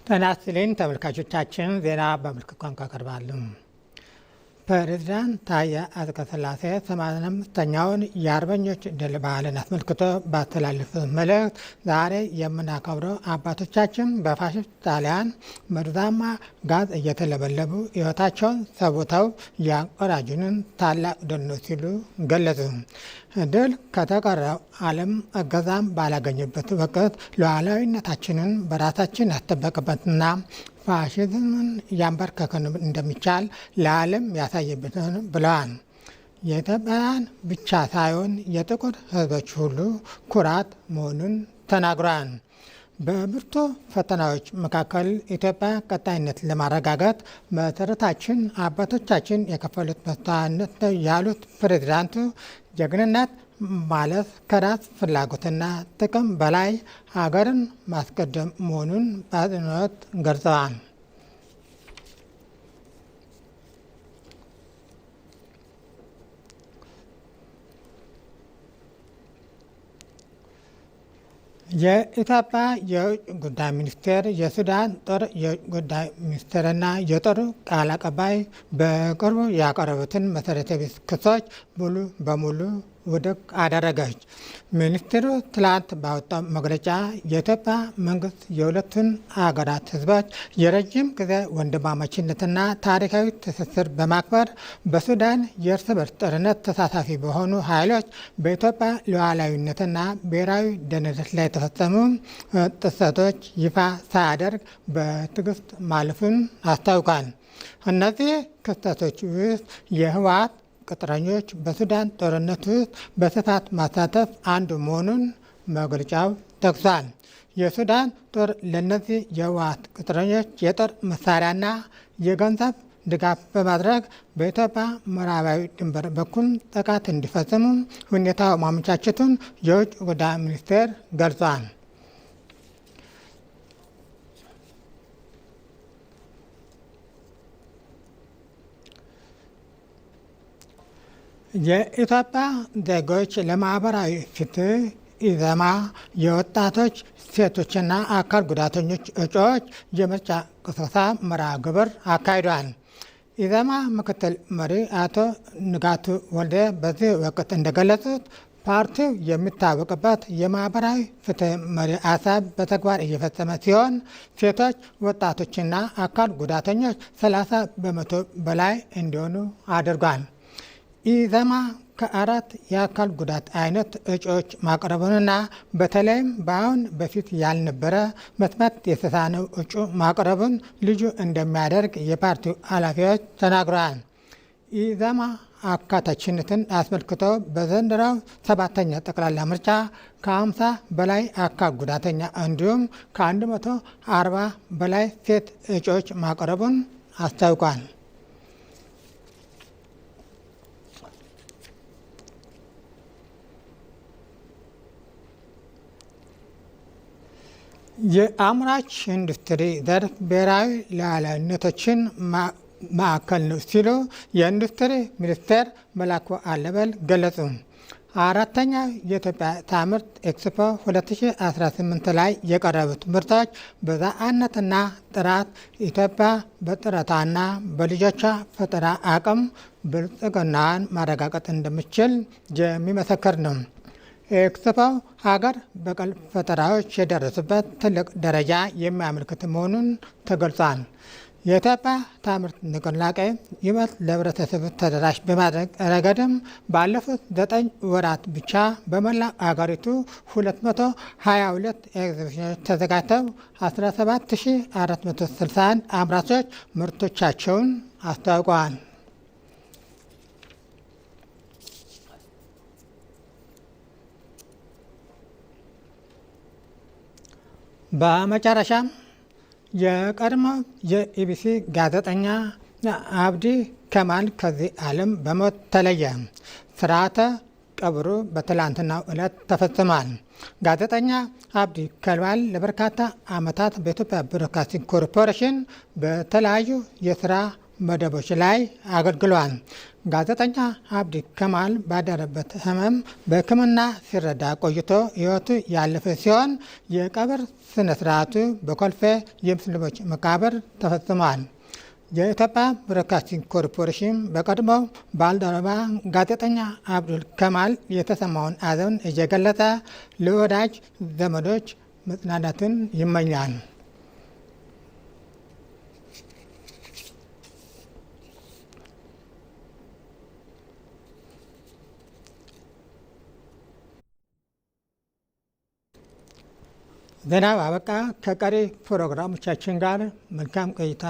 ጤና ይስጥልኝ ተመልካቾቻችን፣ ዜና በምልክት ቋንቋ ቀርባሉ። ፕሬዝዳንት ታዬ አጽቀሥላሴ 85ኛውን የአርበኞች ድል በዓልን አስመልክቶ ባስተላለፉት መልእክት ዛሬ የምናከብረው አባቶቻችን በፋሽስት ጣሊያን መርዛማ ጋዝ እየተለበለቡ ሕይወታቸውን ሰውተው ያቆራጁንን ታላቅ ድል ነው ሲሉ ገለጹ። ድል ከተቀረው ዓለም እገዛም ባላገኘበት ወቅት ሉዓላዊነታችንን በራሳችን ያስጠበቅበትና ፋሽዝምን እያንበረከክን እንደሚቻል ለዓለም ያሳየበትን ብለዋል። የኢትዮጵያውያን ብቻ ሳይሆን የጥቁር ሕዝቦች ሁሉ ኩራት መሆኑን ተናግረዋል። በብርቱ ፈተናዎች መካከል ኢትዮጵያ ቀጣይነት ለማረጋገጥ መሰረታችን አባቶቻችን የከፈሉት መስዋዕትነት ነው ያሉት ፕሬዝዳንቱ ጀግንነት ማለት ከራስ ፍላጎትና ጥቅም በላይ ሀገርን ማስቀደም መሆኑን በአጽንኦት ገልጸዋል። የኢትዮጵያ የውጭ ጉዳይ ሚኒስቴር የሱዳን ጦር የውጭ ጉዳይ ሚኒስቴርና የጦሩ ቃል አቀባይ በቅርቡ ያቀረቡትን መሰረተ ቢስ ክሶች ሙሉ በሙሉ ውድቅ አደረገች። ሚኒስትሩ ትላንት ባወጣው መግለጫ የኢትዮጵያ መንግስት የሁለቱን አገራት ህዝቦች የረጅም ጊዜ ወንድማማችነትና ታሪካዊ ትስስር በማክበር በሱዳን የእርስ በርስ ጦርነት ተሳታፊ በሆኑ ኃይሎች በኢትዮጵያ ሉዓላዊነትና ብሔራዊ ደህንነት ላይ የተፈጸሙ ጥሰቶች ይፋ ሳያደርግ በትዕግስት ማለፉን አስታውቋል። እነዚህ ክስተቶች ውስጥ የህወሓት ቅጥረኞች በሱዳን ጦርነት ውስጥ በስፋት ማሳተፍ አንዱ መሆኑን መግለጫው ጠቅሷል። የሱዳን ጦር ለእነዚህ የህወሓት ቅጥረኞች የጦር መሳሪያና የገንዘብ ድጋፍ በማድረግ በኢትዮጵያ ምዕራባዊ ድንበር በኩል ጥቃት እንዲፈጽሙ ሁኔታው ማመቻቸቱን የውጭ ጉዳይ ሚኒስቴር ገልጿል። የኢትዮጵያ ዜጎች ለማህበራዊ ፍትህ ኢዜማ የወጣቶች ሴቶችና አካል ጉዳተኞች እጩዎች የምርጫ ቅስቀሳ መርሃ ግብር አካሂዷል። ኢዜማ ምክትል መሪ አቶ ንጋቱ ወልዴ በዚህ ወቅት እንደገለጹት ፓርቲው የሚታወቅበት የማህበራዊ ፍትህ መሪ ሀሳብ በተግባር እየፈጸመ ሲሆን ሴቶች፣ ወጣቶችና አካል ጉዳተኞች 30 በመቶ በላይ እንዲሆኑ አድርጓል። ኢዜማ ከ4 የአካል ጉዳት አይነት እጩዎች ማቅረቡንና በተለይም በአሁን በፊት ያልነበረ መስማት የተሳነው እጩ ማቅረቡን ልዩ እንደሚያደርግ የፓርቲው ኃላፊዎች ተናግረዋል። ኢዜማ አካታችነትን አስመልክቶ በዘንድሮው 7ኛ ጠቅላላ ምርጫ ከ50 በላይ አካል ጉዳተኛ እንዲሁም ከ140 በላይ ሴት እጩዎች ማቅረቡን አስታውቋል። የአምራች ኢንዱስትሪ ዘርፍ ብሔራዊ ሉዓላዊነታችን ማዕከል ነው ሲሉ የኢንዱስትሪ ሚኒስቴር መላኩ አለበል ገለጹ። 4ኛው የኢትዮጵያ ታምርት ኤክስፖ 2018 ላይ የቀረቡት ምርቶች ብዝሃነትና ጥራት ኢትዮጵያ በጥረቷና በልጆቿ ፈጠራ አቅም ብልጽግናዋን ማረጋገጥ እንደምትችል የሚመሰክር ነው። ኤክስፖ ሀገር በቀል ፈጠራዎች የደረሱበት ትልቅ ደረጃ የሚያመለክት መሆኑን ተገልጿል። የኢትዮጵያ ታምርት ንቅናቄ ይበልጥ ለህብረተሰቡ ተደራሽ በማድረግ ረገድም ባለፉት 9 ወራት ብቻ በመላ አገሪቱ 222 ኤግዚቢሽኖች ተዘጋጅተው 17461 አምራቾች ምርቶቻቸውን አስተዋውቀዋል። በመጨረሻም የቀድሞ የኢቢሲ ጋዜጠኛ አብዲ ከማል ከዚህ ዓለም በሞት ተለየ። ስርዓተ ቀብሩ በትላንትናው ዕለት ተፈጽሟል። ጋዜጠኛ አብዲ ከማል ለበርካታ ዓመታት በኢትዮጵያ ብሮድካስቲንግ ኮርፖሬሽን በተለያዩ የስራ መደቦች ላይ አገልግሏል። ጋዜጠኛ አብዲ ከማል ባደረበት ህመም በሕክምና ሲረዳ ቆይቶ ሕይወቱ ያለፈ ሲሆን የቀብር ስነ ስርዓቱ በኮልፌ የሙስሊሞች መቃብር ተፈጽሟል። የኢትዮጵያ ብሮድካስቲንግ ኮርፖሬሽን በቀድሞው ባልደረባ ጋዜጠኛ አብዱል ከማል የተሰማውን ሐዘን እየገለጸ ለወዳጅ ዘመዶች መጽናናትን ይመኛል። ዜናው አበቃ። ከቀሪ ፕሮግራሞቻችን ጋር መልካም ቆይታ